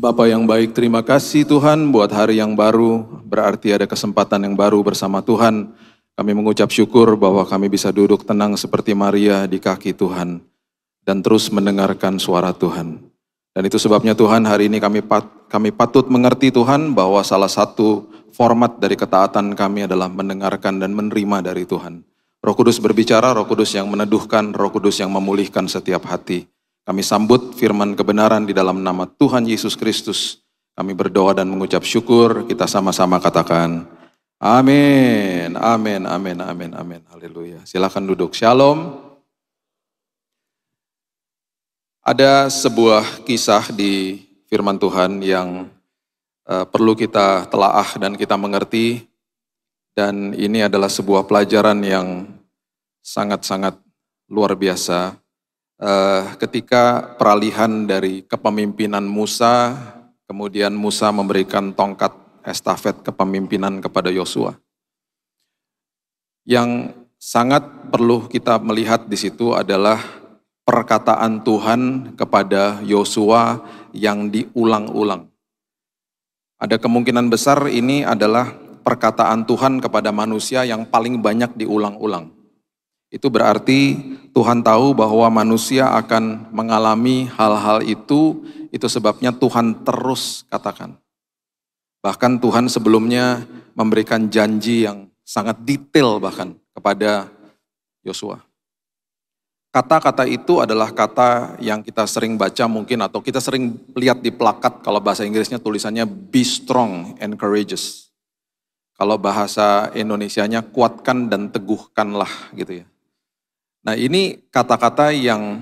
Bapa yang baik, terima kasih Tuhan buat hari yang baru, berarti ada kesempatan yang baru bersama Tuhan. Kami mengucap syukur bahwa kami bisa duduk tenang seperti Maria di kaki Tuhan, dan terus mendengarkan suara Tuhan. Dan itu sebabnya Tuhan, hari ini kami patut mengerti Tuhan bahwa salah satu format dari ketaatan kami adalah mendengarkan dan menerima dari Tuhan. Roh Kudus berbicara, Roh Kudus yang meneduhkan, Roh Kudus yang memulihkan setiap hati. Kami sambut firman kebenaran di dalam nama Tuhan Yesus Kristus. Kami berdoa dan mengucap syukur, kita sama-sama katakan, amin, amin, amin, amin, amin, haleluya. Silakan duduk, shalom. Ada sebuah kisah di firman Tuhan yang perlu kita telaah dan kita mengerti. Dan ini adalah sebuah pelajaran yang sangat-sangat luar biasa. Ketika peralihan dari kepemimpinan Musa, kemudian Musa memberikan tongkat estafet kepemimpinan kepada Yosua. Yang sangat perlu kita melihat di situ adalah perkataan Tuhan kepada Yosua yang diulang-ulang. Ada kemungkinan besar ini adalah perkataan Tuhan kepada manusia yang paling banyak diulang-ulang. Itu berarti Tuhan tahu bahwa manusia akan mengalami hal-hal itu sebabnya Tuhan terus katakan. Bahkan Tuhan sebelumnya memberikan janji yang sangat detail bahkan kepada Yosua. Kata-kata itu adalah kata yang kita sering baca mungkin atau kita sering lihat di plakat, kalau bahasa Inggrisnya tulisannya be strong and courageous. Kalau bahasa Indonesianya kuatkan dan teguhkanlah gitu ya. Nah ini kata-kata yang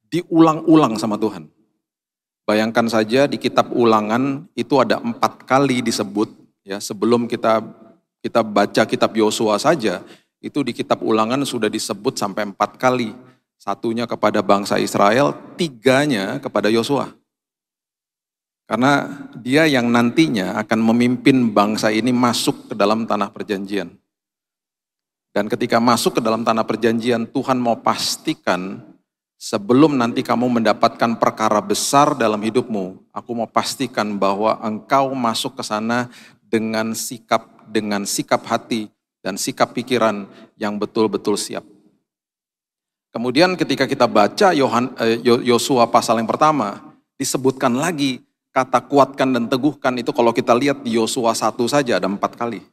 diulang-ulang sama Tuhan. Bayangkan saja di kitab Ulangan itu ada 4 kali disebut, ya sebelum kita baca kitab Yosua saja, itu di kitab Ulangan sudah disebut sampai 4 kali. Satunya kepada bangsa Israel, 3-nya kepada Yosua. Karena dia yang nantinya akan memimpin bangsa ini masuk ke dalam tanah perjanjian. Dan ketika masuk ke dalam tanah perjanjian, Tuhan mau pastikan sebelum nanti kamu mendapatkan perkara besar dalam hidupmu, aku mau pastikan bahwa engkau masuk ke sana dengan sikap hati dan sikap pikiran yang betul-betul siap. Kemudian ketika kita baca Yosua pasal yang pertama, disebutkan lagi kata kuatkan dan teguhkan itu kalau kita lihat di Yosua 1 saja ada 4 kali.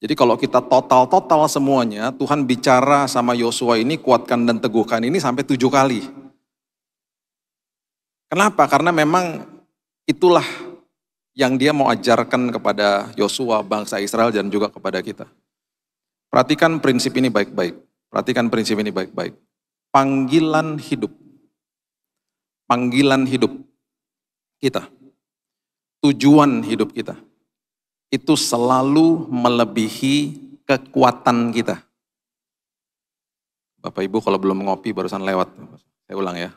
Jadi kalau kita total semuanya, Tuhan bicara sama Yosua ini, kuatkan dan teguhkan ini sampai 7 kali. Kenapa? Karena memang itulah yang dia mau ajarkan kepada Yosua, bangsa Israel dan juga kepada kita. Perhatikan prinsip ini baik-baik. Panggilan hidup kita, tujuan hidup kita, itu selalu melebihi kekuatan kita. Bapak Ibu kalau belum ngopi barusan lewat, saya ulang ya.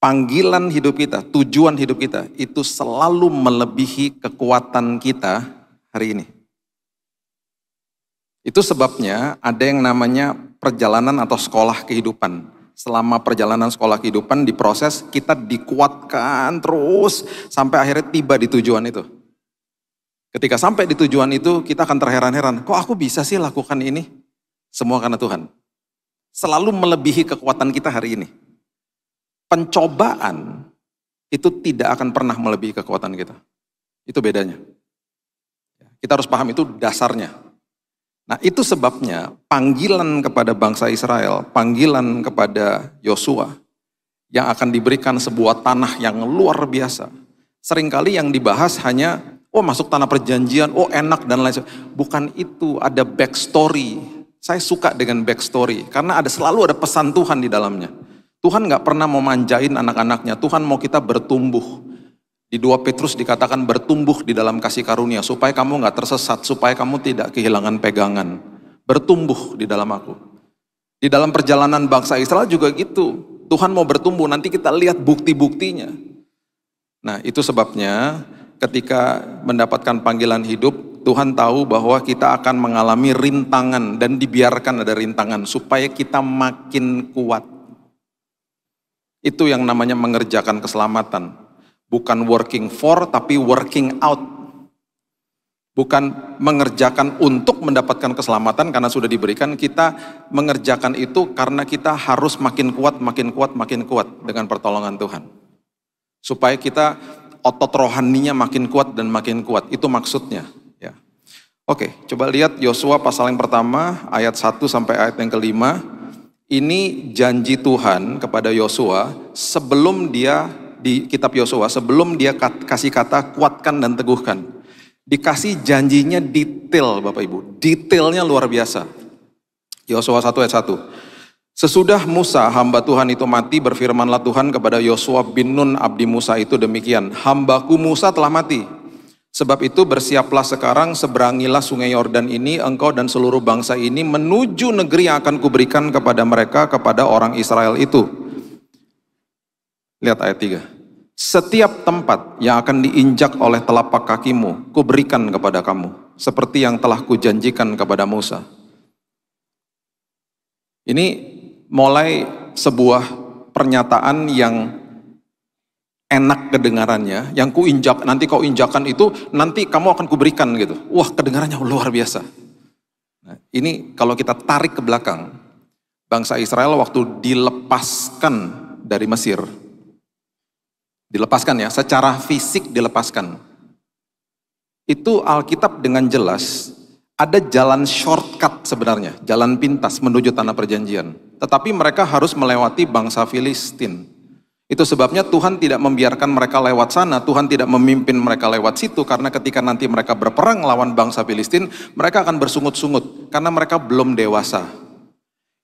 Panggilan hidup kita, tujuan hidup kita, itu selalu melebihi kekuatan kita hari ini. Itu sebabnya ada yang namanya perjalanan atau sekolah kehidupan. Selama perjalanan sekolah kehidupan diproses, kita dikuatkan terus sampai akhirnya tiba di tujuan itu. Ketika sampai di tujuan itu, kita akan terheran-heran, kok aku bisa sih lakukan ini? Semua karena Tuhan. Selalu melebihi kekuatan kita hari ini. Pencobaan itu tidak akan pernah melebihi kekuatan kita. Itu bedanya. Kita harus paham itu dasarnya. Nah itu sebabnya panggilan kepada bangsa Israel, panggilan kepada Yosua, yang akan diberikan sebuah tanah yang luar biasa. Seringkali yang dibahas hanya, oh masuk tanah perjanjian, oh enak dan lain sebagainya. Bukan itu, ada backstory. Saya suka dengan backstory, karena selalu ada pesan Tuhan di dalamnya. Tuhan gak pernah mau manjain anak-anaknya, Tuhan mau kita bertumbuh. Di 2 Petrus dikatakan bertumbuh di dalam kasih karunia, supaya kamu gak tersesat, supaya kamu tidak kehilangan pegangan. Bertumbuh di dalam aku. Di dalam perjalanan bangsa Israel juga gitu. Tuhan mau bertumbuh, nanti kita lihat bukti-buktinya. Nah itu sebabnya ketika mendapatkan panggilan hidup, Tuhan tahu bahwa kita akan mengalami rintangan dan dibiarkan ada rintangan supaya kita makin kuat. Itu yang namanya mengerjakan keselamatan. Bukan working for, tapi working out. Bukan mengerjakan untuk mendapatkan keselamatan karena sudah diberikan, kita mengerjakan itu karena kita harus makin kuat dengan pertolongan Tuhan. Supaya kita otot rohaninya makin kuat dan makin kuat, itu maksudnya. Ya. Oke, coba lihat Yosua pasal yang pertama, ayat 1 sampai ayat yang kelima. Ini janji Tuhan kepada Yosua sebelum dia, di kitab Yosua, sebelum dia kasih kata kuatkan dan teguhkan. Dikasih janjinya detail Bapak Ibu, detailnya luar biasa. Yosua 1 ayat 1. Sesudah Musa hamba Tuhan itu mati, berfirmanlah Tuhan kepada Yosua bin Nun abdi Musa itu demikian, hambaku Musa telah mati. Sebab itu bersiaplah sekarang, seberangilah sungai Yordan ini, engkau dan seluruh bangsa ini menuju negeri yang akan kuberikan kepada mereka, kepada orang Israel itu. Lihat ayat 3. Setiap tempat yang akan diinjak oleh telapak kakimu, kuberikan kepada kamu, seperti yang telah kujanjikan kepada Musa. Ini mulai sebuah pernyataan yang enak kedengarannya, yang kuinjak, nanti kau injakan itu, nanti kamu akan kuberikan gitu. Wah, kedengarannya luar biasa. Nah, ini kalau kita tarik ke belakang, bangsa Israel waktu dilepaskan dari Mesir, dilepaskan ya, secara fisik dilepaskan. Itu Alkitab dengan jelas, ada jalan shortcut sebenarnya, jalan pintas menuju tanah perjanjian. Tetapi mereka harus melewati bangsa Filistin. Itu sebabnya Tuhan tidak membiarkan mereka lewat sana, Tuhan tidak memimpin mereka lewat situ, karena ketika nanti mereka berperang lawan bangsa Filistin, mereka akan bersungut-sungut, karena mereka belum dewasa.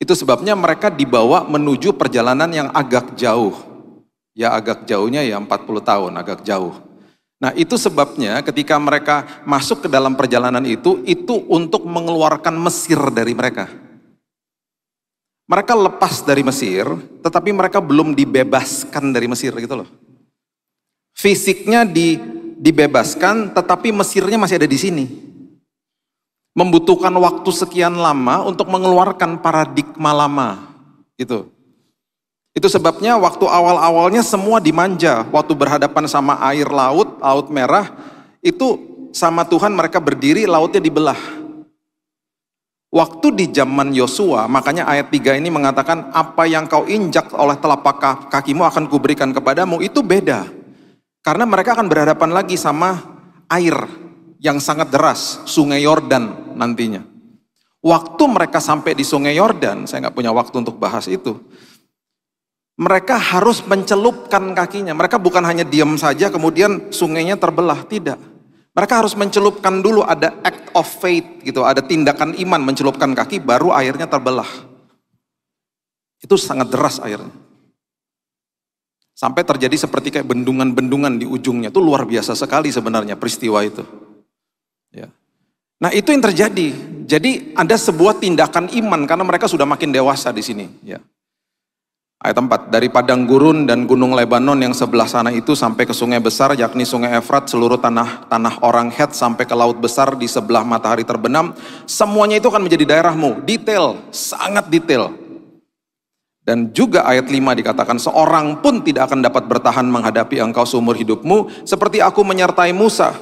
Itu sebabnya mereka dibawa menuju perjalanan yang agak jauh. Ya agak jauhnya ya 40 tahun, agak jauh. Nah itu sebabnya ketika mereka masuk ke dalam perjalanan itu untuk mengeluarkan Mesir dari mereka. Mereka lepas dari Mesir, tetapi mereka belum dibebaskan dari Mesir gitu loh. Fisiknya dibebaskan, tetapi Mesirnya masih ada di sini. Membutuhkan waktu sekian lama untuk mengeluarkan paradigma lama gitu. Itu sebabnya waktu awal-awalnya semua dimanja, waktu berhadapan sama air laut, laut merah, itu sama Tuhan mereka berdiri, lautnya dibelah. Waktu di zaman Yosua, makanya ayat 3 ini mengatakan, apa yang kau injak oleh telapak kakimu akan kuberikan kepadamu, itu beda. Karena mereka akan berhadapan lagi sama air yang sangat deras, sungai Yordan nantinya. Waktu mereka sampai di sungai Yordan, saya nggak punya waktu untuk bahas itu, mereka harus mencelupkan kakinya. Mereka bukan hanya diam saja kemudian sungainya terbelah, tidak. Mereka harus mencelupkan dulu, ada act of faith gitu, ada tindakan iman mencelupkan kaki baru airnya terbelah. Itu sangat deras airnya. Sampai terjadi seperti kayak bendungan-bendungan di ujungnya. Itu luar biasa sekali sebenarnya peristiwa itu. Ya. Nah, itu yang terjadi. Jadi ada sebuah tindakan iman karena mereka sudah makin dewasa di sini, ya. Ayat 4, dari padang gurun dan gunung Lebanon yang sebelah sana itu sampai ke sungai besar, yakni sungai Efrat, seluruh tanah orang Het sampai ke laut besar di sebelah matahari terbenam, semuanya itu akan menjadi daerahmu. Detail, sangat detail. Dan juga ayat 5 dikatakan, seorang pun tidak akan dapat bertahan menghadapi engkau seumur hidupmu, seperti aku menyertai Musa.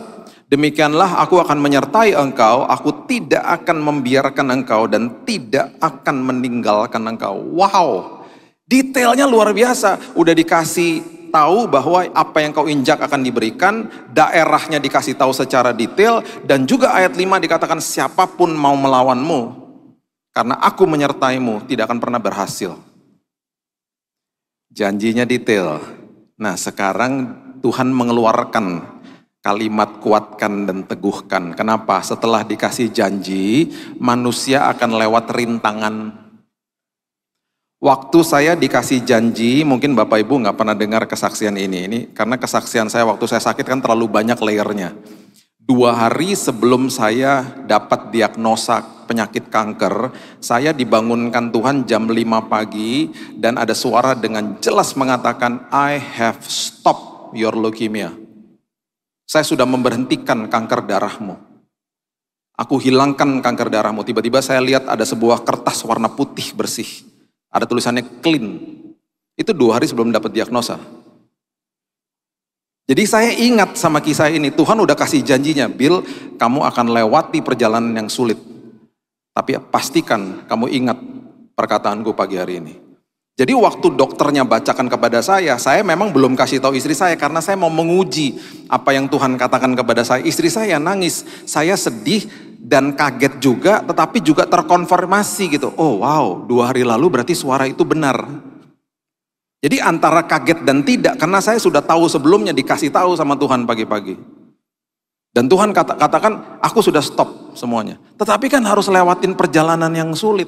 Demikianlah aku akan menyertai engkau, aku tidak akan membiarkan engkau dan tidak akan meninggalkan engkau. Wow! Detailnya luar biasa, udah dikasih tahu bahwa apa yang kau injak akan diberikan, daerahnya dikasih tahu secara detail, dan juga ayat 5 dikatakan siapapun mau melawanmu, karena aku menyertaimu, tidak akan pernah berhasil. Janjinya detail. Nah sekarang Tuhan mengeluarkan kalimat kuatkan dan teguhkan. Kenapa? Setelah dikasih janji, manusia akan lewat rintangan. Waktu saya dikasih janji, mungkin Bapak Ibu nggak pernah dengar kesaksian ini karena kesaksian saya waktu saya sakit kan terlalu banyak layernya. 2 hari sebelum saya dapat diagnosa penyakit kanker, saya dibangunkan Tuhan jam 5 pagi dan ada suara dengan jelas mengatakan, I have stopped your leukemia. Saya sudah memberhentikan kanker darahmu. Aku hilangkan kanker darahmu. Tiba-tiba saya lihat ada sebuah kertas warna putih bersih. Ada tulisannya clean. Itu 2 hari sebelum dapat diagnosa. Jadi saya ingat sama kisah ini, Tuhan udah kasih janjinya, Bill, kamu akan lewati perjalanan yang sulit. Tapi pastikan kamu ingat perkataanku pagi hari ini. Jadi waktu dokternya bacakan kepada saya memang belum kasih tahu istri saya karena saya mau menguji apa yang Tuhan katakan kepada saya. Istri saya nangis, saya sedih dan kaget juga, tetapi juga terkonfirmasi gitu. Oh wow, 2 hari lalu berarti suara itu benar. Jadi antara kaget dan tidak, karena saya sudah tahu sebelumnya, dikasih tahu sama Tuhan pagi-pagi. Dan Tuhan katakan, aku sudah stop semuanya. Tetapi kan harus lewatin perjalanan yang sulit.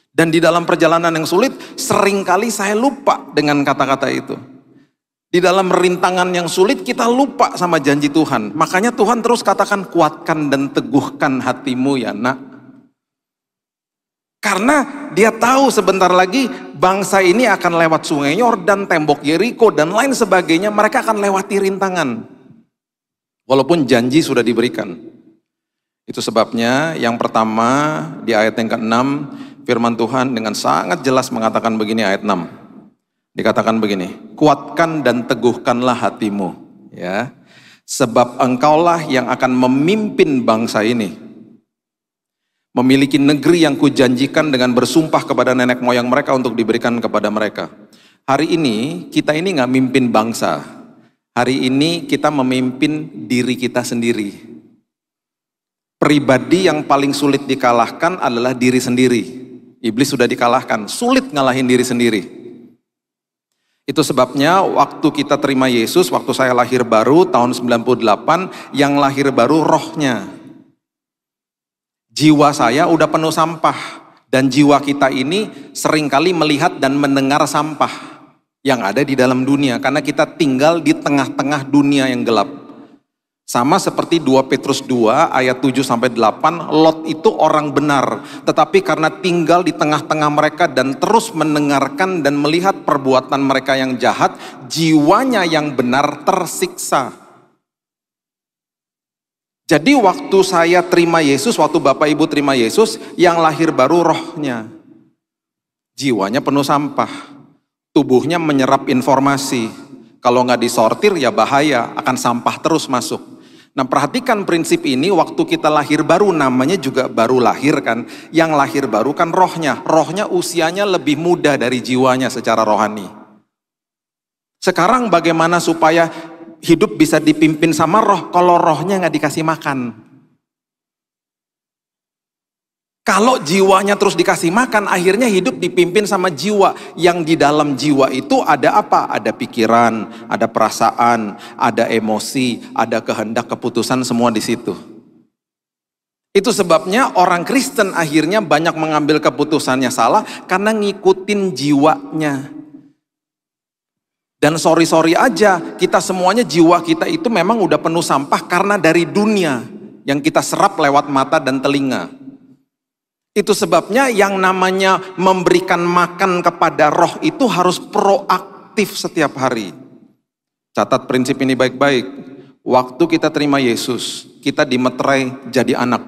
Dan di dalam perjalanan yang sulit, seringkali saya lupa dengan kata-kata itu. Di dalam rintangan yang sulit, kita lupa sama janji Tuhan. Makanya Tuhan terus katakan, kuatkan dan teguhkan hatimu ya nak. Karena dia tahu sebentar lagi, bangsa ini akan lewat sungai Yordan, tembok Yeriko, dan lain sebagainya. Mereka akan lewati rintangan. Walaupun janji sudah diberikan. Itu sebabnya yang pertama di ayat yang ke-6, firman Tuhan dengan sangat jelas mengatakan begini, ayat 6. Dikatakan begini, kuatkan dan teguhkanlah hatimu, ya. Sebab engkaulah yang akan memimpin bangsa ini. Memiliki negeri yang kujanjikan dengan bersumpah kepada nenek moyang mereka untuk diberikan kepada mereka. Hari ini kita ini nggak mimpin bangsa. Hari ini kita memimpin diri kita sendiri. Pribadi yang paling sulit dikalahkan adalah diri sendiri. Iblis sudah dikalahkan, sulit ngalahin diri sendiri. Itu sebabnya waktu kita terima Yesus, waktu saya lahir baru tahun 98, yang lahir baru rohnya. Jiwa saya udah penuh sampah, dan jiwa kita ini seringkali melihat dan mendengar sampah yang ada di dalam dunia, karena kita tinggal di tengah-tengah dunia yang gelap. Sama seperti 2 Petrus 2 ayat 7-8, Lot itu orang benar, tetapi karena tinggal di tengah-tengah mereka dan terus mendengarkan dan melihat perbuatan mereka yang jahat, jiwanya yang benar tersiksa. Jadi waktu saya terima Yesus, waktu Bapak Ibu terima Yesus, yang lahir baru rohnya. Jiwanya penuh sampah, tubuhnya menyerap informasi. Kalau nggak disortir ya bahaya, akan sampah terus masuk. Nah perhatikan prinsip ini, waktu kita lahir baru, namanya juga baru lahir kan. Yang lahir baru kan rohnya. Rohnya usianya lebih muda dari jiwanya secara rohani. Sekarang bagaimana supaya hidup bisa dipimpin sama roh kalau rohnya nggak dikasih makan? Kalau jiwanya terus dikasih makan, akhirnya hidup dipimpin sama jiwa. Yang di dalam jiwa itu ada apa? Ada pikiran, ada perasaan, ada emosi, ada kehendak, keputusan, semua di situ. Itu sebabnya orang Kristen akhirnya banyak mengambil keputusannya salah karena ngikutin jiwanya. Dan sorry aja, kita semuanya jiwa kita itu memang udah penuh sampah karena dari dunia yang kita serap lewat mata dan telinga. Itu sebabnya yang namanya memberikan makan kepada roh itu harus proaktif setiap hari. Catat prinsip ini baik-baik. Waktu kita terima Yesus, kita dimeterai jadi anak,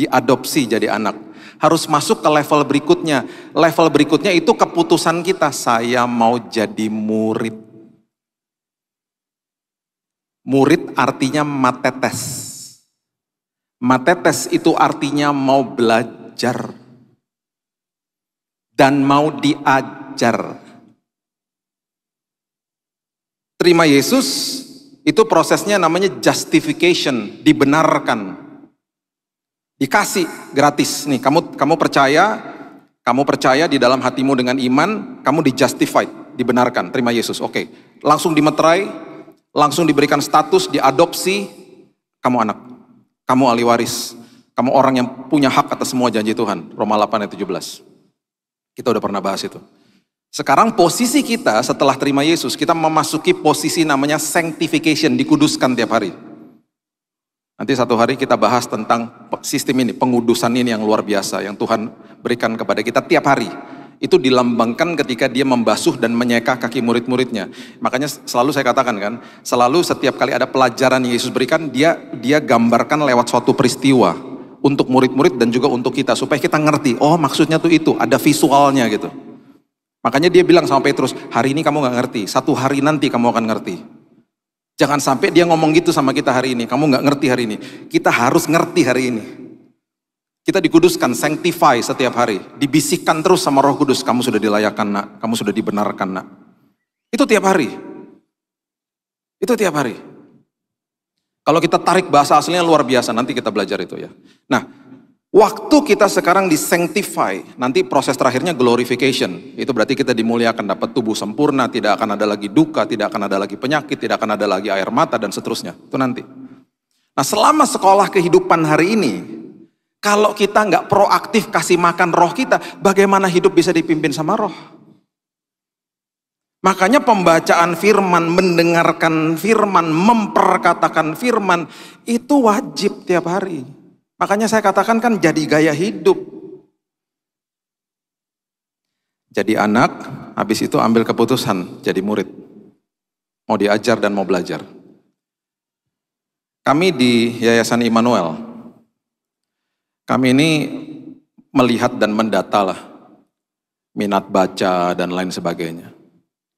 diadopsi jadi anak. Harus masuk ke level berikutnya. Level berikutnya itu keputusan kita, saya mau jadi murid. Murid artinya matetes. Matetes itu artinya mau belajar dan mau diajar. Terima Yesus itu prosesnya namanya justification, dibenarkan, dikasih gratis. Nih kamu percaya di dalam hatimu dengan iman, kamu di-justified, dibenarkan, terima Yesus. Oke, langsung dimeterai, langsung diberikan status, diadopsi, kamu anak, kamu ahli waris. Kamu orang yang punya hak atas semua janji Tuhan. Roma 8 ayat 17. Kita udah pernah bahas itu. Sekarang posisi kita setelah terima Yesus, kita memasuki posisi namanya sanctification, dikuduskan tiap hari. Nanti satu hari kita bahas tentang sistem ini, pengudusan ini yang luar biasa, yang Tuhan berikan kepada kita tiap hari. Itu dilambangkan ketika dia membasuh dan menyeka kaki murid-muridnya. Makanya selalu saya katakan kan, selalu setiap kali ada pelajaran yang Yesus berikan, dia gambarkan lewat suatu peristiwa untuk murid-murid dan juga untuk kita, supaya kita ngerti, oh maksudnya tuh itu, ada visualnya gitu. Makanya dia bilang sama Petrus, hari ini kamu gak ngerti, satu hari nanti kamu akan ngerti. Jangan sampai dia ngomong gitu sama kita hari ini, kamu nggak ngerti hari ini. Kita harus ngerti hari ini. Kita dikuduskan, sanctify setiap hari. Dibisikkan terus sama Roh Kudus, kamu sudah dilayakkan nak, kamu sudah dibenarkan nak. Itu tiap hari. Itu tiap hari. Kalau kita tarik bahasa aslinya luar biasa, nanti kita belajar itu ya. Nah, waktu kita sekarang di sanctify, nanti proses terakhirnya glorification. Itu berarti kita dimuliakan, dapat tubuh sempurna, tidak akan ada lagi duka, tidak akan ada lagi penyakit, tidak akan ada lagi air mata dan seterusnya. Itu nanti. Nah, selama sekolah kehidupan hari ini, kalau kita nggak proaktif kasih makan roh kita, bagaimana hidup bisa dipimpin sama roh? Makanya pembacaan firman, mendengarkan firman, memperkatakan firman, itu wajib tiap hari. Makanya saya katakan kan jadi gaya hidup. Jadi anak, habis itu ambil keputusan jadi murid. Mau diajar dan mau belajar. Kami di Yayasan Immanuel, kami ini melihat dan mendata lah minat baca dan lain sebagainya.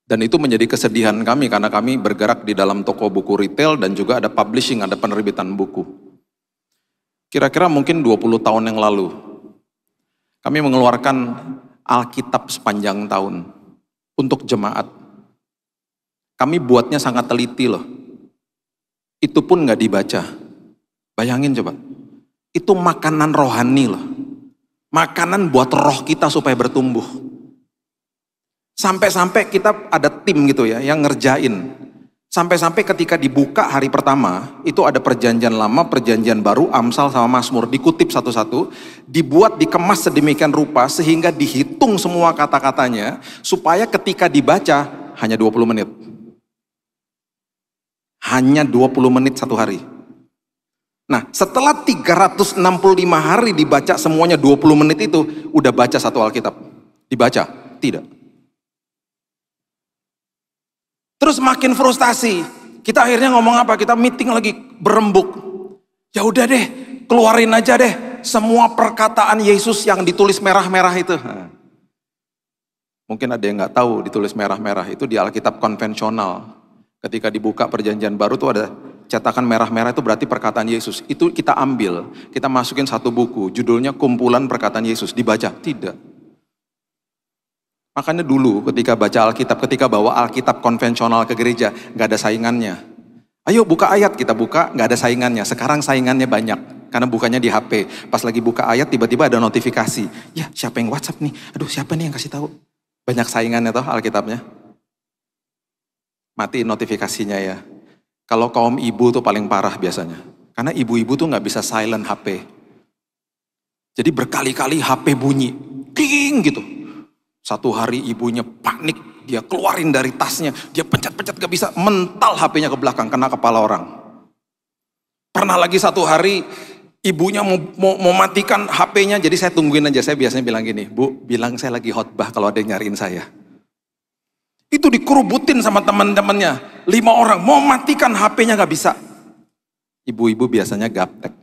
Dan itu menjadi kesedihan kami karena kami bergerak di dalam toko buku retail dan juga ada publishing, ada penerbitan buku. Kira-kira mungkin 20 tahun yang lalu, kami mengeluarkan Alkitab sepanjang tahun untuk jemaat. Kami buatnya sangat teliti loh. Itu pun nggak dibaca. Bayangin coba. Itu makanan rohani loh. Makanan buat roh kita supaya bertumbuh. Sampai-sampai kita ada tim gitu ya yang ngerjain. Sampai-sampai ketika dibuka hari pertama, itu ada perjanjian lama, perjanjian baru, Amsal sama Mazmur, dikutip satu-satu, dibuat, dikemas sedemikian rupa, sehingga dihitung semua kata-katanya, supaya ketika dibaca, hanya 20 menit. Hanya 20 menit satu hari. Nah, setelah 365 hari dibaca semuanya 20 menit itu, udah baca satu Alkitab. Dibaca? Tidak. Terus makin frustasi. Kita akhirnya ngomong apa? Kita meeting lagi berembuk. Ya udah deh, keluarin aja deh semua perkataan Yesus yang ditulis merah-merah itu. Mungkin ada yang nggak tahu ditulis merah-merah itu di Alkitab konvensional. Ketika dibuka perjanjian baru tuh ada cetakan merah-merah, itu berarti perkataan Yesus. Itu kita ambil, kita masukin satu buku, judulnya Kumpulan Perkataan Yesus. Dibaca? Tidak. Makanya dulu ketika baca Alkitab, ketika bawa Alkitab konvensional ke gereja, gak ada saingannya. Ayo buka ayat, kita buka, gak ada saingannya. Sekarang saingannya banyak, karena bukanya di HP. Pas lagi buka ayat, tiba-tiba ada notifikasi. Ya, siapa yang WhatsApp nih? Aduh, siapa nih yang kasih tahu? Banyak saingannya toh Alkitabnya. Matiin notifikasinya ya. Kalau kaum ibu tuh paling parah biasanya. Karena ibu-ibu tuh gak bisa silent HP. Jadi berkali-kali HP bunyi. Ding gitu. Satu hari ibunya panik, dia keluarin dari tasnya, dia pencet-pencet gak bisa, mental HP-nya ke belakang, kena kepala orang. Pernah lagi satu hari, ibunya mau matikan HP-nya, jadi saya tungguin aja, saya biasanya bilang gini, Bu, bilang saya lagi khotbah kalau ada yang nyariin saya. Itu dikerubutin sama teman-temannya, 5 orang, mau matikan HP-nya gak bisa. Ibu-ibu biasanya gaptek.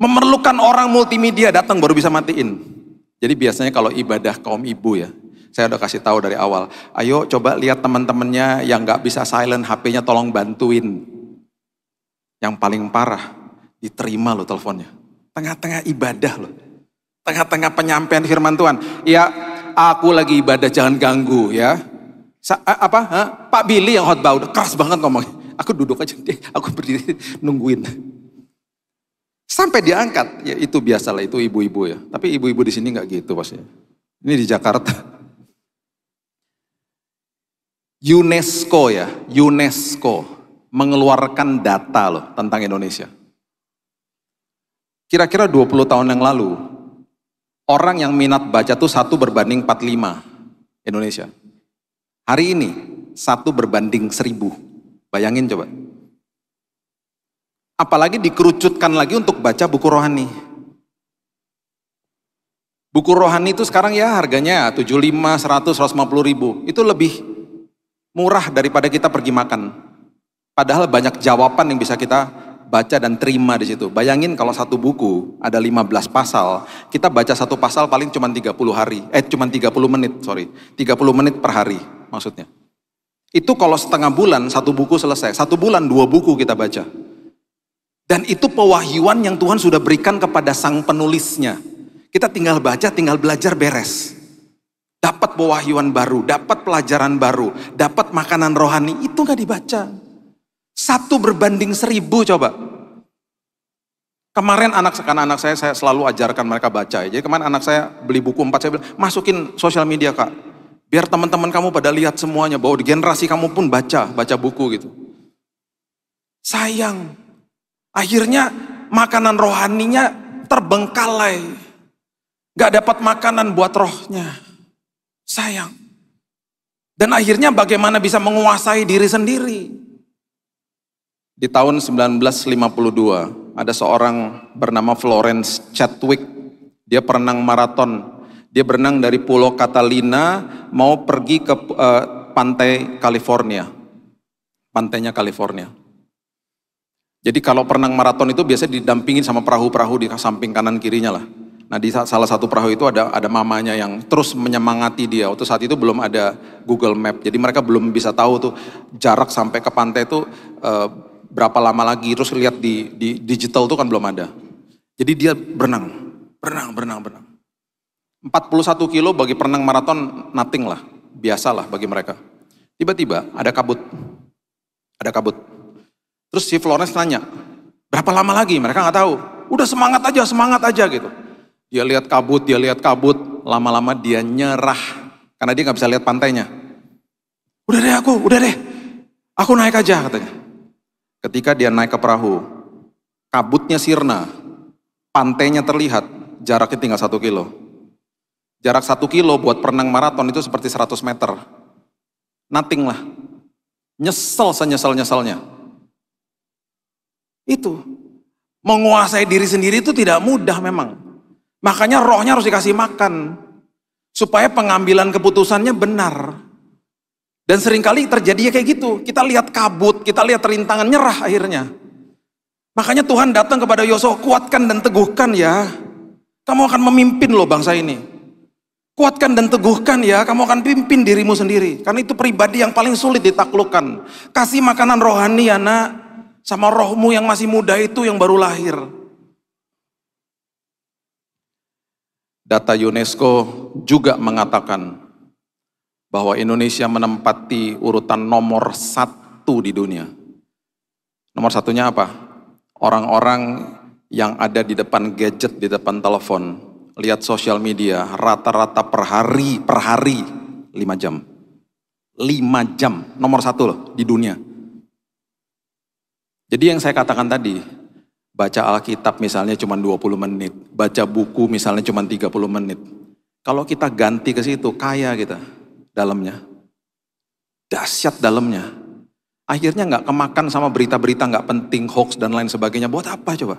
Memerlukan orang multimedia datang baru bisa matiin. Jadi biasanya kalau ibadah kaum ibu ya, saya udah kasih tahu dari awal, ayo coba lihat teman-temannya yang gak bisa silent HP-nya tolong bantuin. Yang paling parah, diterima loh teleponnya. Tengah-tengah ibadah loh. Tengah-tengah penyampaian firman Tuhan. Ya, aku lagi ibadah jangan ganggu ya. Pak Billy yang khotbah udah keras banget ngomongnya. Aku duduk aja deh, aku berdiri nungguin. Sampai diangkat, ya itu biasalah, itu ibu-ibu ya. Tapi ibu-ibu di sini nggak gitu pasti. Ini di Jakarta. UNESCO ya, UNESCO mengeluarkan data loh tentang Indonesia. Kira-kira 20 tahun yang lalu, orang yang minat baca tuh 1 berbanding 45 Indonesia. Hari ini 1 berbanding 1000. Bayangin coba. Apalagi dikerucutkan lagi untuk baca buku rohani. Buku rohani itu sekarang ya harganya 75, 100, 150 ribu. Itu lebih murah daripada kita pergi makan. Padahal banyak jawaban yang bisa kita baca dan terima di situ. Bayangin kalau satu buku ada 15 pasal, kita baca satu pasal paling cuma 30 menit per hari maksudnya. Itu kalau setengah bulan, 1 buku selesai. 1 bulan, 2 buku kita baca. Dan itu pewahyuan yang Tuhan sudah berikan kepada sang penulisnya. Kita tinggal baca, tinggal belajar, beres. Dapat pewahyuan baru, dapat pelajaran baru, dapat makanan rohani, itu gak dibaca. 1 berbanding 1000 coba. Kemarin karena anak saya selalu ajarkan mereka baca. Jadi kemarin anak saya beli buku 4, saya bilang, masukin sosial media Kak. Biar teman-teman kamu pada lihat semuanya, bahwa di generasi kamu pun baca buku gitu. Sayang, akhirnya makanan rohaninya terbengkalai. Gak dapat makanan buat rohnya. Sayang. Dan akhirnya bagaimana bisa menguasai diri sendiri. Di tahun 1952, ada seorang bernama Florence Chadwick. Dia perenang maraton. Dia berenang dari Pulau Catalina mau pergi ke pantai California. Pantainya California. Jadi kalau perenang maraton itu biasanya didampingin sama perahu-perahu di samping kanan kirinya lah. Nah di salah satu perahu itu ada mamanya yang terus menyemangati dia. Waktu saat itu belum ada Google Map, jadi mereka belum bisa tahu tuh jarak sampai ke pantai itu berapa lama lagi. Terus lihat di digital tuh kan belum ada. Jadi dia berenang. 41 kilo bagi perenang maraton nothing lah, biasa lah bagi mereka. Tiba-tiba ada kabut. Terus si Florence nanya, berapa lama lagi? Mereka nggak tahu. Udah semangat aja gitu. Dia lihat kabut, lama-lama dia nyerah. Karena dia gak bisa lihat pantainya. Udah deh, aku naik aja katanya. Ketika dia naik ke perahu, kabutnya sirna, pantainya terlihat, jaraknya tinggal 1 kilo. Jarak 1 kilo buat perenang maraton itu seperti 100 meter. Nothing lah. Nyesel senyesal-nyesalnya. Itu. Menguasai diri sendiri itu tidak mudah memang. Makanya rohnya harus dikasih makan. Supaya pengambilan keputusannya benar. Dan seringkali terjadi kayak gitu. Kita lihat kabut, kita lihat rintangan, nyerah akhirnya. Makanya Tuhan datang kepada Yosua, kuatkan dan teguhkan ya. Kamu akan memimpin loh bangsa ini. Kuatkan dan teguhkan ya, kamu akan pimpin dirimu sendiri. Karena itu pribadi yang paling sulit ditaklukkan. Kasih makanan rohani ya nak. Sama rohmu yang masih muda itu yang baru lahir. Data UNESCO juga mengatakan bahwa Indonesia menempati urutan nomor 1 di dunia. Nomor 1-nya apa? Orang-orang yang ada di depan gadget, di depan telepon, lihat sosial media, rata-rata per hari 5 jam. 5 jam, nomor 1 loh di dunia. Jadi yang saya katakan tadi, baca Alkitab misalnya cuma 20 menit, baca buku misalnya cuma 30 menit. Kalau kita ganti ke situ, kaya kita dalamnya. Dahsyat dalamnya. Akhirnya nggak kemakan sama berita-berita nggak penting, hoax dan lain sebagainya. Buat apa coba?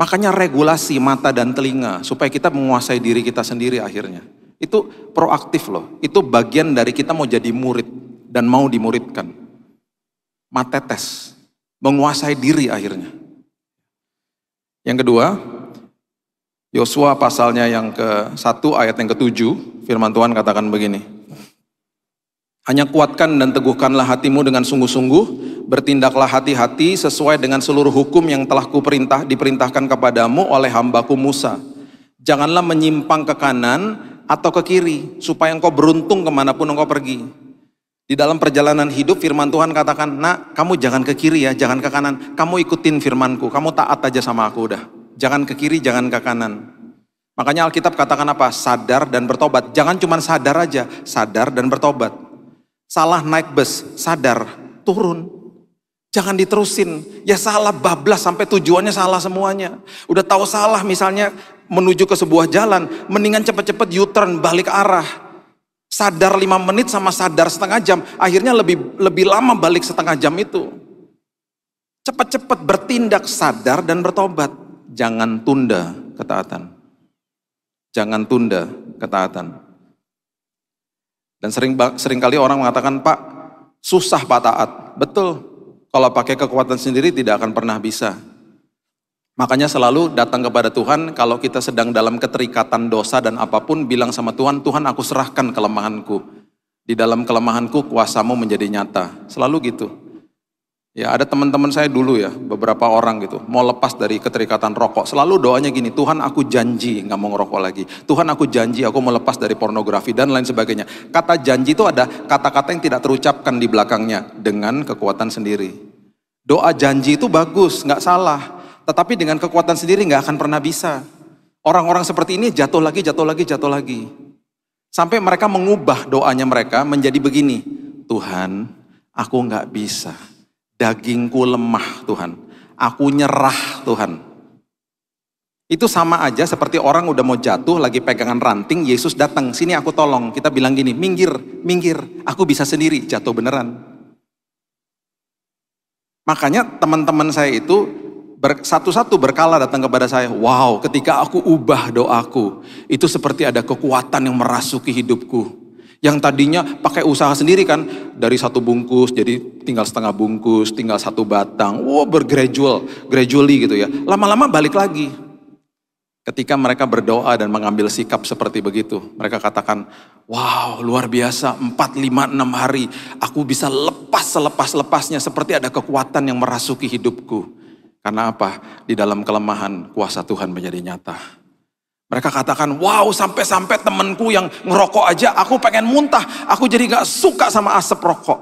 Makanya regulasi mata dan telinga, supaya kita menguasai diri kita sendiri akhirnya. Itu proaktif loh, itu bagian dari kita mau jadi murid dan mau dimuridkan. Matetes, menguasai diri akhirnya. Yang kedua, Yosua pasalnya yang ke-1 ayat yang ke-7, firman Tuhan katakan begini. Hanya kuatkan dan teguhkanlah hatimu dengan sungguh-sungguh, bertindaklah hati-hati sesuai dengan seluruh hukum yang telah diperintahkan kepadamu oleh hambaku Musa. Janganlah menyimpang ke kanan atau ke kiri, supaya engkau beruntung kemanapun engkau pergi. Di dalam perjalanan hidup firman Tuhan katakan, nak kamu jangan ke kiri ya, jangan ke kanan. Kamu ikutin firmanku, kamu taat aja sama aku udah. Jangan ke kiri, jangan ke kanan. Makanya Alkitab katakan apa? Sadar dan bertobat. Jangan cuma sadar aja, sadar dan bertobat. Salah naik bus, sadar, turun. Jangan diterusin, ya salah bablas sampai tujuannya salah semuanya. Udah tahu salah misalnya menuju ke sebuah jalan, mendingan cepet-cepet U-turn, balik arah. Sadar 5 menit sama sadar setengah jam, akhirnya lebih lama balik setengah jam itu. Cepat-cepat bertindak, sadar dan bertobat. Jangan tunda ketaatan. Jangan tunda ketaatan. Dan seringkali orang mengatakan, Pak, susah Pak taat. Betul, kalau pakai kekuatan sendiri tidak akan pernah bisa. Makanya selalu datang kepada Tuhan kalau kita sedang dalam keterikatan dosa dan apapun, bilang sama Tuhan, Tuhan aku serahkan kelemahanku. Di Di dalam kelemahanku kuasamu menjadi nyata. Selalu gitu. Ya, ada teman-teman saya dulu ya, beberapa orang gitu, mau lepas dari keterikatan rokok, selalu doanya gini, Tuhan aku janji nggak mau ngerokok lagi, Tuhan aku janji aku mau lepas dari pornografi dan lain sebagainya. Kata janji itu ada kata-kata yang tidak terucapkan di belakangnya dengan kekuatan sendiri. Doa janji itu bagus, nggak salah, tetapi dengan kekuatan sendiri nggak akan pernah bisa. Orang-orang seperti ini jatuh lagi, jatuh lagi, jatuh lagi. Sampai mereka mengubah doanya mereka menjadi begini, Tuhan aku nggak bisa. Dagingku lemah Tuhan, aku nyerah Tuhan. Itu sama aja seperti orang udah mau jatuh lagi pegangan ranting, Yesus datang, sini aku tolong. Kita bilang gini, minggir, minggir, aku bisa sendiri, jatuh beneran. Makanya teman-teman saya itu satu-satu berkala datang kepada saya, wow ketika aku ubah doaku, itu seperti ada kekuatan yang merasuki hidupku. Yang tadinya pakai usaha sendiri kan, dari 1 bungkus jadi tinggal setengah bungkus, tinggal 1 batang, gradually gitu ya. Lama-lama balik lagi. Ketika mereka berdoa dan mengambil sikap seperti begitu, mereka katakan, wow luar biasa, 4, 5, 6 hari, aku bisa lepas selepas-lepasnya, seperti ada kekuatan yang merasuki hidupku. Karena apa? Di dalam kelemahan, kuasa Tuhan menjadi nyata. Mereka katakan, wow sampai-sampai temanku yang ngerokok aja aku pengen muntah, aku jadi gak suka sama asap rokok.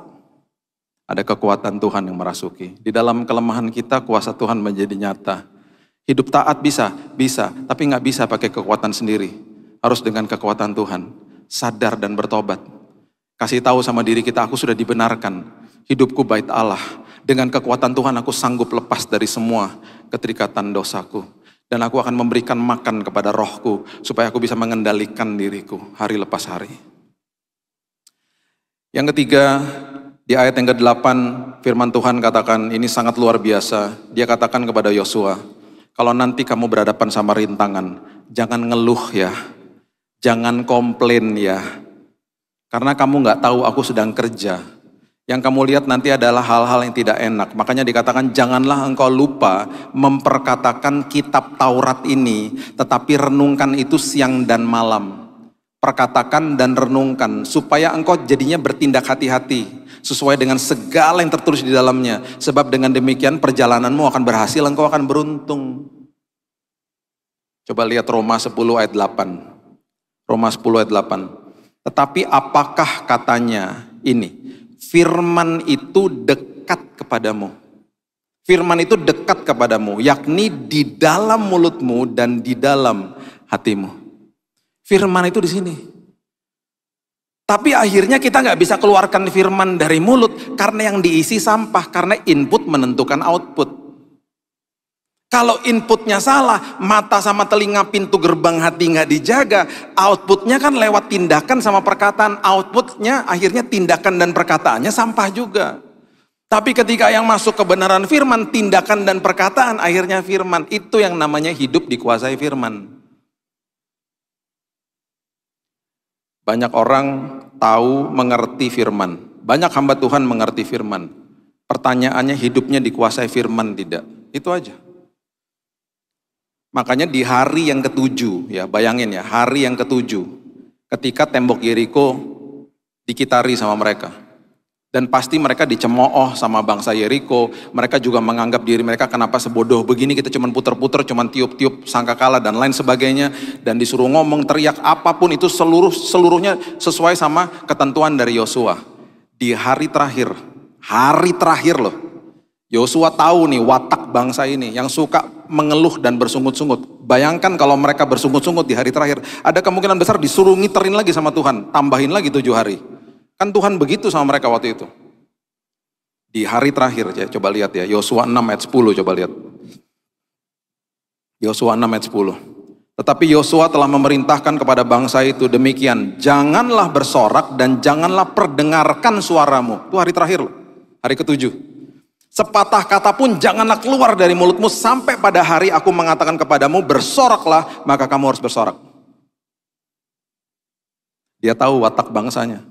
Ada kekuatan Tuhan yang merasuki. Di dalam kelemahan kita kuasa Tuhan menjadi nyata. Hidup taat bisa, tapi gak bisa pakai kekuatan sendiri. Harus dengan kekuatan Tuhan. Sadar dan bertobat. Kasih tahu sama diri kita, aku sudah dibenarkan. Hidupku bait Allah. Dengan kekuatan Tuhan aku sanggup lepas dari semua keterikatan dosaku. Dan aku akan memberikan makan kepada rohku, supaya aku bisa mengendalikan diriku hari lepas hari. Yang ketiga, di ayat yang ke-8, firman Tuhan katakan, ini sangat luar biasa. Dia katakan kepada Yosua, kalau nanti kamu berhadapan sama rintangan, jangan ngeluh ya, jangan komplain ya. Karena kamu gak tahu aku sedang kerja. Yang kamu lihat nanti adalah hal-hal yang tidak enak. Makanya dikatakan janganlah engkau lupa memperkatakan kitab Taurat ini, tetapi renungkan itu siang dan malam. Perkatakan dan renungkan supaya engkau jadinya bertindak hati-hati sesuai dengan segala yang tertulis di dalamnya. Sebab dengan demikian perjalananmu akan berhasil, engkau akan beruntung. Coba lihat Roma 10 ayat 8. Roma 10 ayat 8. Tetapi apakah katanya ini? Firman itu dekat kepadamu. Firman itu dekat kepadamu, yakni di dalam mulutmu dan di dalam hatimu. Firman itu di sini. Tapi akhirnya kita nggak bisa keluarkan firman dari mulut karena yang diisi sampah, karena input menentukan output. Kalau inputnya salah, mata sama telinga pintu gerbang hati nggak dijaga, outputnya kan lewat tindakan sama perkataan, outputnya akhirnya tindakan dan perkataannya sampah juga. Tapi ketika yang masuk kebenaran firman, tindakan dan perkataan akhirnya firman, itu yang namanya hidup dikuasai firman. Banyak orang tahu mengerti firman, banyak hamba Tuhan mengerti firman. Pertanyaannya hidupnya dikuasai firman tidak? Itu aja. Makanya di hari yang ke-7, ya bayangin ya, hari yang ke-7, ketika tembok Yeriko dikitari sama mereka. Dan pasti mereka dicemooh sama bangsa Yeriko, mereka juga menganggap diri mereka kenapa sebodoh begini, kita cuma puter-puter, cuma tiup-tiup sangkakala dan lain sebagainya. Dan disuruh ngomong, teriak, apapun itu seluruhnya sesuai sama ketentuan dari Yosua. Di hari terakhir loh. Yosua tahu nih watak bangsa ini yang suka mengeluh dan bersungut-sungut. Bayangkan kalau mereka bersungut-sungut di hari terakhir, ada kemungkinan besar disuruh ngiterin lagi sama Tuhan, tambahin lagi 7 hari. Kan Tuhan begitu sama mereka waktu itu. Di hari terakhir, ya, coba lihat ya, Yosua 6 ayat 10, coba lihat. Yosua 6 ayat 10. Tetapi Yosua telah memerintahkan kepada bangsa itu demikian, janganlah bersorak dan janganlah perdengarkan suaramu. Itu hari terakhir loh, hari ke-7. Sepatah kata pun janganlah keluar dari mulutmu sampai pada hari aku mengatakan kepadamu bersoraklah, maka kamu harus bersorak. Dia tahu watak bangsanya.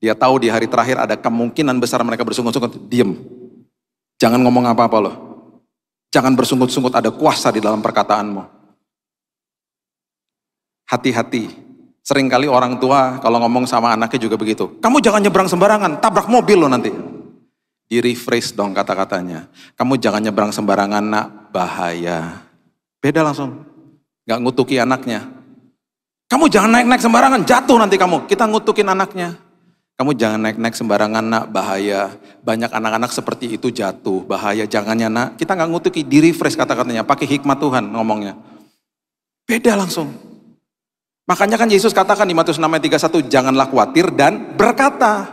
Dia tahu di hari terakhir ada kemungkinan besar mereka bersungut-sungut. Diam. Jangan ngomong apa-apa loh. Jangan bersungut-sungut, ada kuasa di dalam perkataanmu. Hati-hati. Seringkali orang tua kalau ngomong sama anaknya juga begitu. Kamu jangan nyebrang sembarangan, tabrak mobil lo nanti. Di rephrase dong kata-katanya. Kamu jangan nyebrang sembarangan nak, bahaya. Beda langsung. Gak ngutuki anaknya. Kamu jangan naik-naik sembarangan, jatuh nanti kamu. Kita ngutukin anaknya. Kamu jangan naik-naik sembarangan nak, bahaya. Banyak anak-anak seperti itu jatuh, bahaya. Jangannya nak, kita gak ngutuki, di rephrase kata-katanya. Pakai hikmat Tuhan ngomongnya. Beda langsung. Makanya kan Yesus katakan di Matius 6 ayat 31, janganlah khawatir dan berkata,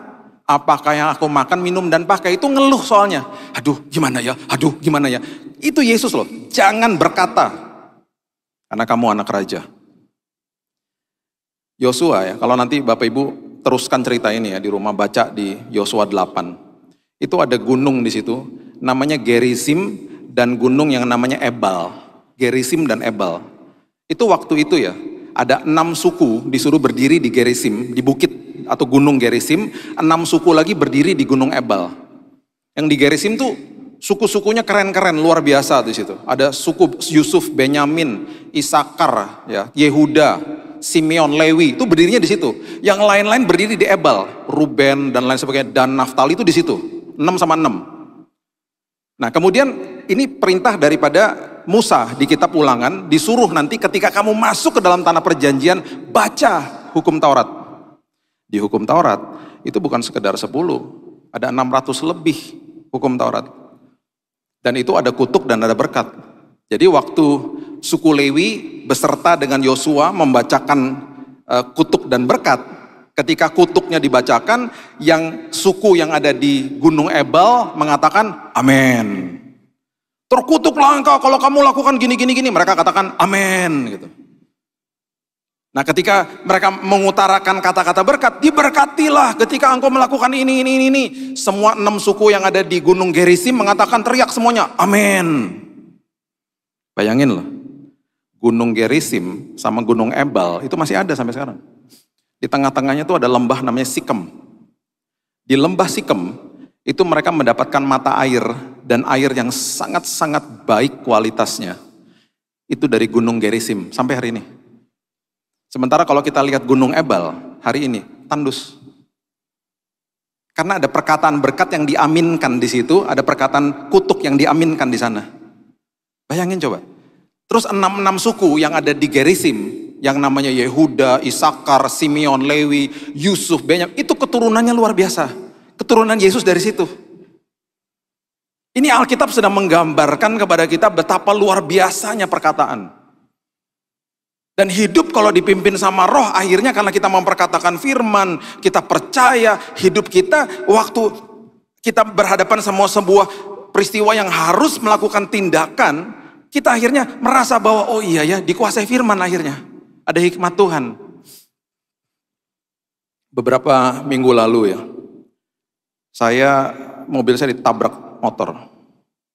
apakah yang aku makan, minum, dan pakai. Itu ngeluh soalnya. Aduh gimana ya, aduh gimana ya. Itu Yesus loh, jangan berkata. Karena kamu anak raja. Yosua ya, kalau nanti Bapak Ibu teruskan cerita ini ya di rumah, baca di Yosua 8. Itu ada gunung di situ, namanya Gerizim, dan gunung yang namanya Ebal. Gerizim dan Ebal. Itu waktu itu ya, ada 6 suku disuruh berdiri di Gerizim, di bukit atau gunung Gerizim, 6 suku lagi berdiri di gunung Ebal. Yang di Gerizim tuh suku-sukunya keren-keren, luar biasa di situ. Ada suku Yusuf, Benyamin, Isakar, ya, Yehuda, Simeon, Lewi, itu berdirinya di situ. Yang lain-lain berdiri di Ebal, Ruben dan lain sebagainya, dan Naftali itu di situ, 6 sama 6. Nah kemudian ini perintah daripada Musa di kitab Ulangan, disuruh nanti ketika kamu masuk ke dalam tanah perjanjian, baca hukum Taurat. Di hukum Taurat itu bukan sekedar 10, ada 600 lebih hukum Taurat. Dan itu ada kutuk dan ada berkat. Jadi waktu suku Lewi beserta dengan Yosua membacakan kutuk dan berkat, ketika kutuknya dibacakan, yang suku yang ada di Gunung Ebal mengatakan amin. Terkutuklah engkau kalau kamu lakukan gini. Mereka katakan amin gitu. Nah ketika mereka mengutarakan kata-kata berkat, diberkatilah ketika engkau melakukan ini. Semua 6 suku yang ada di Gunung Gerizim mengatakan, teriak semuanya, amin. Bayangin loh, Gunung Gerizim sama Gunung Ebal itu masih ada sampai sekarang. Di tengah-tengahnya itu ada lembah namanya Sikem. Di lembah Sikem itu mereka mendapatkan mata air, dan air yang sangat-sangat baik kualitasnya. Itu dari Gunung Gerizim sampai hari ini. Sementara kalau kita lihat Gunung Ebal hari ini, tandus. Karena ada perkataan berkat yang diaminkan di situ, ada perkataan kutuk yang diaminkan di sana. Bayangin coba. Terus 6 suku yang ada di Gerizim, yang namanya Yehuda, Isakar, Simeon, Lewi, Yusuf, Benyamin, itu keturunannya luar biasa. Keturunan Yesus dari situ. Ini Alkitab sedang menggambarkan kepada kita betapa luar biasanya perkataan. Dan hidup kalau dipimpin sama roh, akhirnya karena kita memperkatakan firman, kita percaya, hidup kita waktu kita berhadapan sama sebuah peristiwa yang harus melakukan tindakan, kita akhirnya merasa bahwa oh iya ya, dikuasai firman akhirnya. Ada hikmat Tuhan. Beberapa minggu lalu ya, mobil saya ditabrak motor.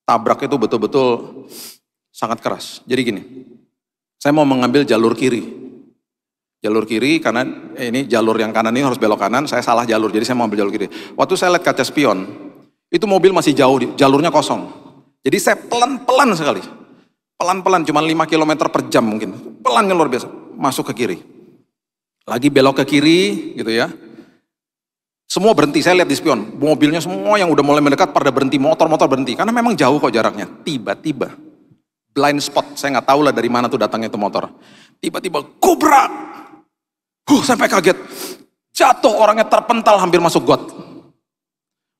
Tabrak itu betul-betul sangat keras. Jadi gini, saya mau mengambil jalur kiri. Jalur kiri karena ini jalur yang kanan ini harus belok kanan, saya salah jalur, jadi saya mau ambil jalur kiri. Waktu saya lihat kaca spion, itu mobil masih jauh, jalurnya kosong. Jadi saya pelan-pelan sekali. Pelan-pelan, cuma 5 km per jam mungkin. Pelannya luar biasa, masuk ke kiri. Lagi belok ke kiri gitu ya. Semua berhenti, saya lihat di spion, mobilnya semua yang udah mulai mendekat pada berhenti, motor-motor berhenti. Karena memang jauh kok jaraknya. Tiba-tiba, blind spot, saya nggak tahu lah dari mana tuh datangnya itu motor. Tiba-tiba, gubrak. Sampai kaget. Jatuh, orangnya terpental hampir masuk got.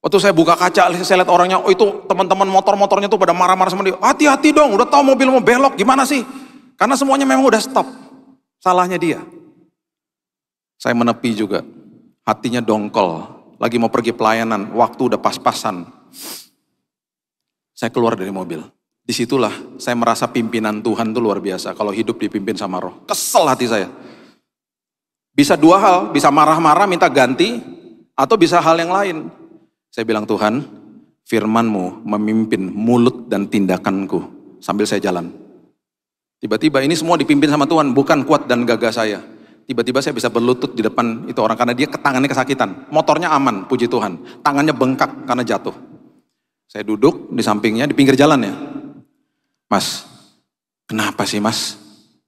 Waktu saya buka kaca, saya lihat orangnya, oh itu teman-teman motor-motornya tuh pada marah-marah sama dia. Hati-hati dong, udah tahu mobil mau belok, gimana sih? Karena semuanya memang udah stop. Salahnya dia. Saya menepi juga. Hatinya dongkol, lagi mau pergi pelayanan, waktu udah pas-pasan. Saya keluar dari mobil. Disitulah saya merasa pimpinan Tuhan itu luar biasa. Kalau hidup dipimpin sama roh, kesel hati saya. Bisa 2 hal, bisa marah-marah minta ganti, atau bisa hal yang lain. Saya bilang, Tuhan, firman-Mu memimpin mulut dan tindakanku sambil saya jalan. Tiba-tiba ini semua dipimpin sama Tuhan, bukan kuat dan gagah saya. Tiba-tiba saya bisa berlutut di depan itu orang karena dia tangannya kesakitan. Motornya aman, puji Tuhan. Tangannya bengkak karena jatuh. Saya duduk di sampingnya, di pinggir jalan ya. Mas, kenapa sih mas?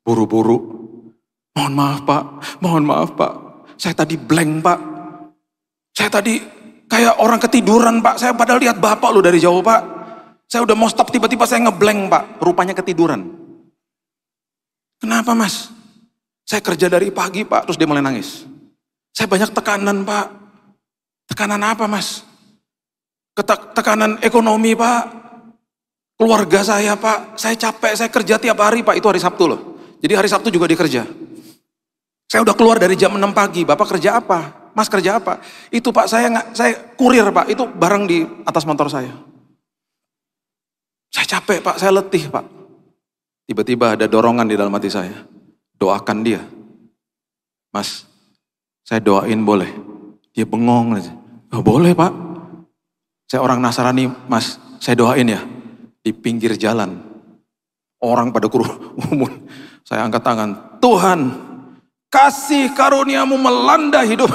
Buru-buru. Mohon maaf Pak, mohon maaf Pak. Saya tadi blank Pak. Saya tadi kayak orang ketiduran Pak. Saya padahal lihat Bapak lu dari jauh Pak. Saya udah mau stop, tiba-tiba saya ngeblank Pak. Rupanya ketiduran. Kenapa Mas? Saya kerja dari pagi Pak. Terus dia mulai nangis. Saya banyak tekanan Pak. Tekanan apa Mas? Tekanan ekonomi Pak. Keluarga saya Pak. Saya capek, saya kerja tiap hari Pak. Itu hari Sabtu loh. Jadi hari Sabtu juga dikerja. Saya udah keluar dari jam 6 pagi. Bapak kerja apa? Mas kerja apa? Itu Pak, saya kurir Pak. Itu barang di atas motor saya. Saya capek Pak, saya letih Pak. Tiba-tiba ada dorongan di dalam hati saya. Doakan dia. Mas, saya doain boleh? Dia bengong aja. Oh, boleh Pak. Saya orang Nasrani, Mas, saya doain ya. Di pinggir jalan. Orang pada kerumun. Saya angkat tangan. Tuhan, kasih karuniamu melanda hidup.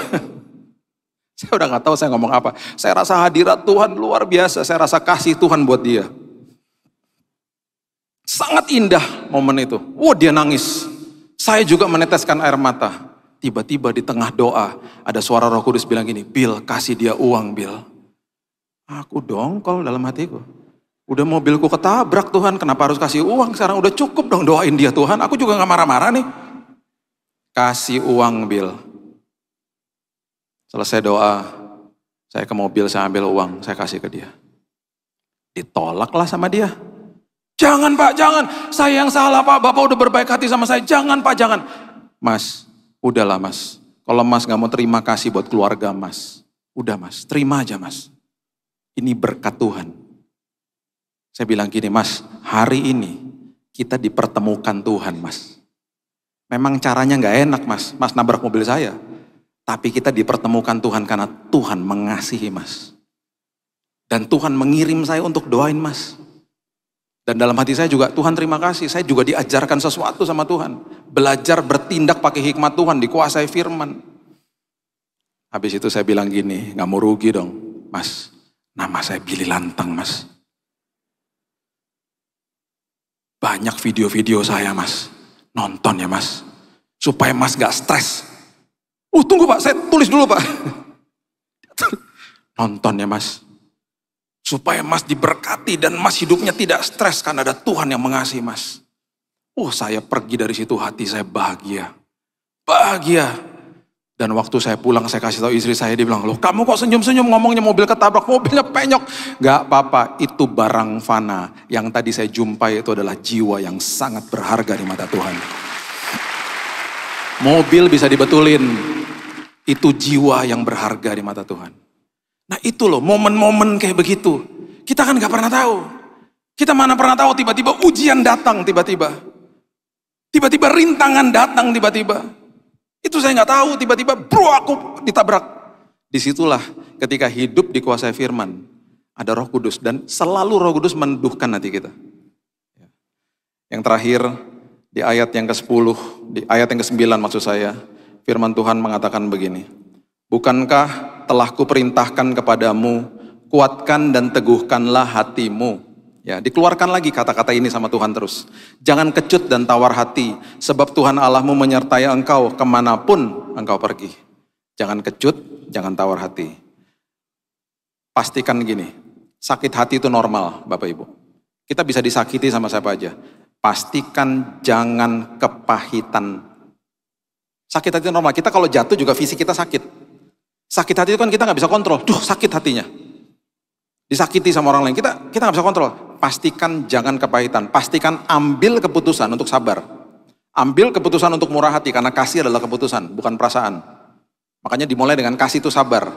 Saya udah gak tahu saya ngomong apa. Saya rasa hadirat Tuhan luar biasa. Saya rasa kasih Tuhan buat dia. Sangat indah momen itu. Dia nangis. Saya juga meneteskan air mata. Tiba-tiba di tengah doa, ada suara Roh Kudus bilang gini, Bill, kasih dia uang, Bill. Aku dongkol dalam hatiku. Udah mobilku ketabrak Tuhan, kenapa harus kasih uang? Sekarang udah cukup dong doain dia Tuhan. Aku juga gak marah-marah nih. Kasih uang, Bill. Selesai doa, saya ke mobil, saya ambil uang, saya kasih ke dia. Ditolaklah sama dia. Jangan Pak, jangan. Saya yang salah Pak, Bapak udah berbaik hati sama saya. Jangan Pak, jangan. Mas, udahlah Mas. Kalau Mas gak mau terima kasih buat keluarga Mas. Udah Mas, terima aja Mas. Ini berkat Tuhan. Saya bilang gini, Mas, hari ini kita dipertemukan Tuhan Mas. Memang caranya gak enak Mas. Mas nabrak mobil saya. Tapi kita dipertemukan Tuhan karena Tuhan mengasihi Mas. Dan Tuhan mengirim saya untuk doain Mas. Dan dalam hati saya juga, Tuhan terima kasih, saya juga diajarkan sesuatu sama Tuhan. Belajar bertindak pakai hikmat Tuhan, dikuasai firman. Habis itu saya bilang gini, gak mau rugi dong. Mas, nama saya Billy Lantang Mas. Banyak video-video saya Mas, nonton ya Mas. Supaya Mas gak stres. Tunggu Pak, saya tulis dulu Pak. Nonton ya Mas. Supaya Mas diberkati dan Mas hidupnya tidak stres karena ada Tuhan yang mengasihi Mas. Saya pergi dari situ hati saya bahagia. Bahagia. Dan waktu saya pulang saya kasih tahu istri saya, dia bilang, loh kamu kok senyum-senyum ngomongnya mobil ketabrak, mobilnya penyok. Gak apa-apa, itu barang fana. Yang tadi saya jumpai itu adalah jiwa yang sangat berharga di mata Tuhan. Mobil bisa dibetulin, itu jiwa yang berharga di mata Tuhan. Nah itu loh, momen-momen kayak begitu. Kita kan gak pernah tahu. Kita mana pernah tahu tiba-tiba ujian datang tiba-tiba. Tiba-tiba rintangan datang tiba-tiba. Itu saya gak tahu, tiba-tiba bro aku ditabrak. Disitulah ketika hidup dikuasai firman. Ada Roh Kudus dan selalu Roh Kudus meneduhkan hati kita. Yang terakhir di ayat yang ke-10, di ayat yang ke-9 maksud saya. Firman Tuhan mengatakan begini. Bukankah telah kuperintahkan kepadamu, kuatkan dan teguhkanlah hatimu. Ya, dikeluarkan lagi kata-kata ini sama Tuhan terus. Jangan kecut dan tawar hati, sebab Tuhan Allahmu menyertai engkau kemanapun engkau pergi. Jangan kecut, jangan tawar hati. Pastikan gini, sakit hati itu normal Bapak Ibu. Kita bisa disakiti sama siapa aja. Pastikan jangan kepahitan. Sakit hati itu normal, kita kalau jatuh juga fisik kita sakit. Sakit hati itu kan kita gak bisa kontrol. Sakit hatinya. Disakiti sama orang lain. Kita gak bisa kontrol. Pastikan jangan kepahitan. Pastikan ambil keputusan untuk sabar. Ambil keputusan untuk murah hati. Karena kasih adalah keputusan, bukan perasaan. Makanya dimulai dengan kasih itu sabar.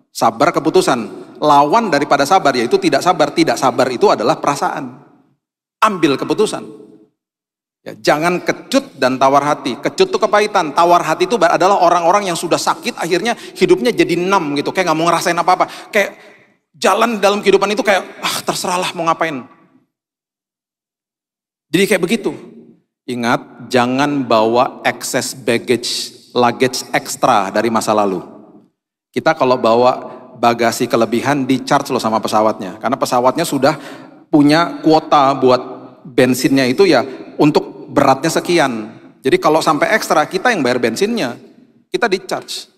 Sabar keputusan. Lawan daripada sabar yaitu tidak sabar. Tidak sabar itu adalah perasaan. Ambil keputusan. Ya, jangan kecut dan tawar hati. Kecut itu kepahitan, tawar hati itu adalah orang-orang yang sudah sakit akhirnya hidupnya jadi numb gitu, kayak gak mau ngerasain apa-apa, kayak jalan dalam kehidupan itu kayak terserahlah mau ngapain. Jadi kayak begitu. Ingat, jangan bawa excess luggage ekstra dari masa lalu. Kita kalau bawa bagasi kelebihan di charge loh sama pesawatnya, karena pesawatnya sudah punya kuota buat bensinnya itu ya untuk beratnya sekian. Jadi kalau sampai ekstra, kita yang bayar bensinnya, kita di charge.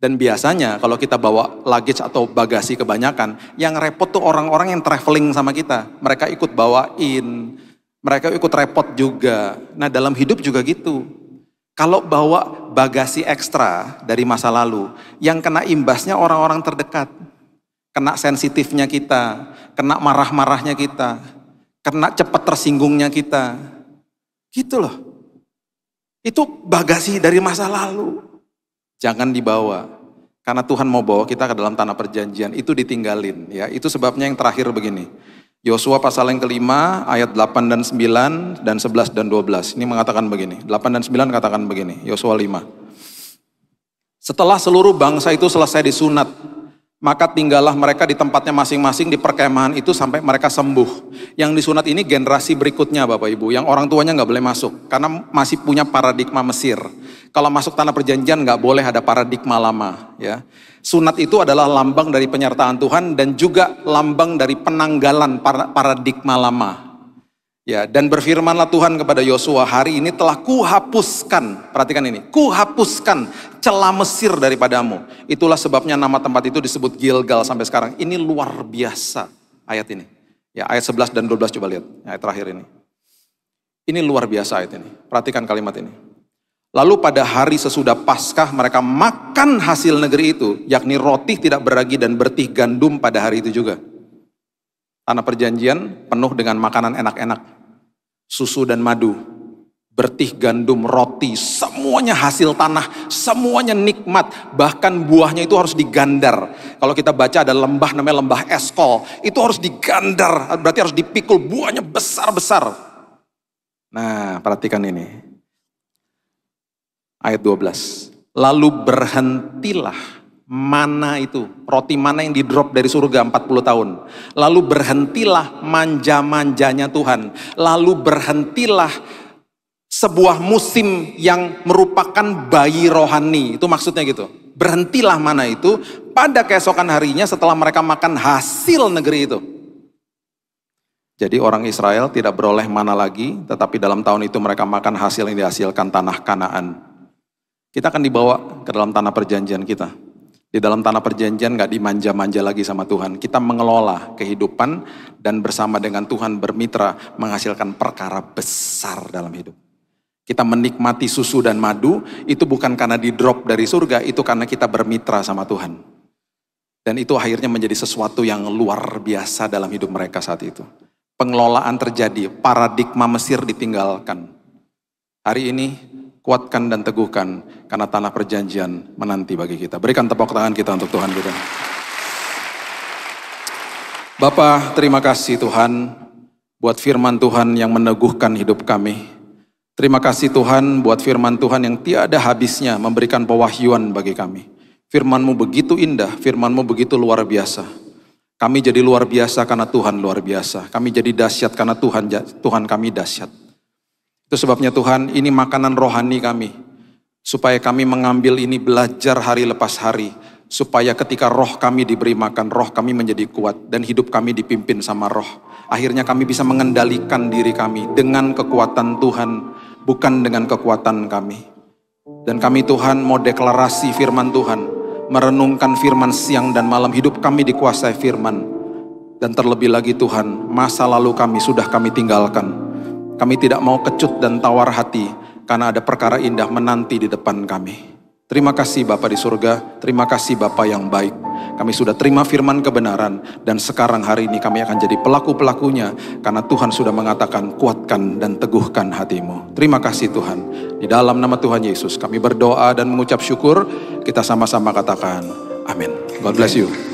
Dan biasanya kalau kita bawa luggage atau bagasi kebanyakan, yang repot tuh orang-orang yang traveling sama kita. Mereka ikut bawain, mereka ikut repot juga. Nah dalam hidup juga gitu. Kalau bawa bagasi ekstra dari masa lalu, yang kena imbasnya orang-orang terdekat. Kena sensitifnya kita, kena marah-marahnya kita, kena cepat tersinggungnya kita. Gitu loh. Itu bagasi dari masa lalu. Jangan dibawa. Karena Tuhan mau bawa kita ke dalam tanah perjanjian. Itu ditinggalin. Ya, itu sebabnya yang terakhir begini. Yosua pasal yang kelima ayat 8 dan 9 dan 11 dan 12. Ini mengatakan begini. 8 dan 9 katakan begini. Yosua 5. Setelah seluruh bangsa itu selesai disunat, maka tinggallah mereka di tempatnya masing-masing di perkemahan itu sampai mereka sembuh. Yang disunat ini generasi berikutnya Bapak Ibu, yang orang tuanya nggak boleh masuk karena masih punya paradigma Mesir. Kalau masuk tanah perjanjian nggak boleh ada paradigma lama. Ya, sunat itu adalah lambang dari penyertaan Tuhan dan juga lambang dari penanggalan paradigma lama. Ya, dan berfirmanlah Tuhan kepada Yosua, hari ini telah kuhapuskan, perhatikan ini, kuhapuskan celah Mesir daripadamu. Itulah sebabnya nama tempat itu disebut Gilgal sampai sekarang. Ini luar biasa ayat ini. Ya, ayat 11 dan 12 coba lihat, ayat terakhir ini. Ini luar biasa ayat ini. Perhatikan kalimat ini. Lalu pada hari sesudah Paskah mereka makan hasil negeri itu, yakni roti tidak beragi dan bertih gandum pada hari itu juga. Tanah perjanjian penuh dengan makanan enak-enak, susu dan madu, bertih gandum, roti, semuanya hasil tanah, semuanya nikmat, bahkan buahnya itu harus digandar. Kalau kita baca ada lembah namanya lembah Eskol, itu harus digandar, berarti harus dipikul, buahnya besar-besar. Nah, perhatikan ini. Ayat 12. Lalu berhentilah mana itu, roti mana yang didrop dari surga 40 tahun. Lalu berhentilah manja-manjanya Tuhan. Lalu berhentilah sebuah musim yang merupakan bayi rohani. Itu maksudnya gitu. Berhentilah mana itu pada keesokan harinya setelah mereka makan hasil negeri itu. Jadi orang Israel tidak beroleh mana lagi, tetapi dalam tahun itu mereka makan hasil yang dihasilkan tanah Kanaan. Kita akan dibawa ke dalam tanah perjanjian kita. Di dalam tanah perjanjian gak dimanja-manja lagi sama Tuhan. Kita mengelola kehidupan dan bersama dengan Tuhan bermitra menghasilkan perkara besar dalam hidup. Kita menikmati susu dan madu, itu bukan karena di drop dari surga, itu karena kita bermitra sama Tuhan. Dan itu akhirnya menjadi sesuatu yang luar biasa dalam hidup mereka saat itu. Pengelolaan terjadi, paradigma Mesir ditinggalkan. Hari ini kuatkan dan teguhkan karena tanah perjanjian menanti bagi kita. Berikan tepuk tangan kita untuk Tuhan kita. Bapa, terima kasih Tuhan buat firman Tuhan yang meneguhkan hidup kami. Terima kasih Tuhan buat firman Tuhan yang tiada habisnya memberikan pewahyuan bagi kami. Firman-Mu begitu indah, firman-Mu begitu luar biasa. Kami jadi luar biasa karena Tuhan luar biasa. Kami jadi dahsyat karena Tuhan kami dahsyat. Itu sebabnya Tuhan, ini makanan rohani kami. Supaya kami mengambil ini belajar hari lepas hari. Supaya ketika roh kami diberi makan, roh kami menjadi kuat. Dan hidup kami dipimpin sama roh. Akhirnya kami bisa mengendalikan diri kami dengan kekuatan Tuhan. Bukan dengan kekuatan kami. Dan kami Tuhan mau deklarasi firman Tuhan. Merenungkan firman siang dan malam. Hidup kami dikuasai firman. Dan terlebih lagi Tuhan, masa lalu kami sudah kami tinggalkan. Kami tidak mau kecut dan tawar hati karena ada perkara indah menanti di depan kami. Terima kasih Bapa di surga, terima kasih Bapa yang baik. Kami sudah terima firman kebenaran dan sekarang hari ini kami akan jadi pelaku-pelakunya karena Tuhan sudah mengatakan kuatkan dan teguhkan hatimu. Terima kasih Tuhan. Di dalam nama Tuhan Yesus kami berdoa dan mengucap syukur. Kita sama-sama katakan amin. God bless you.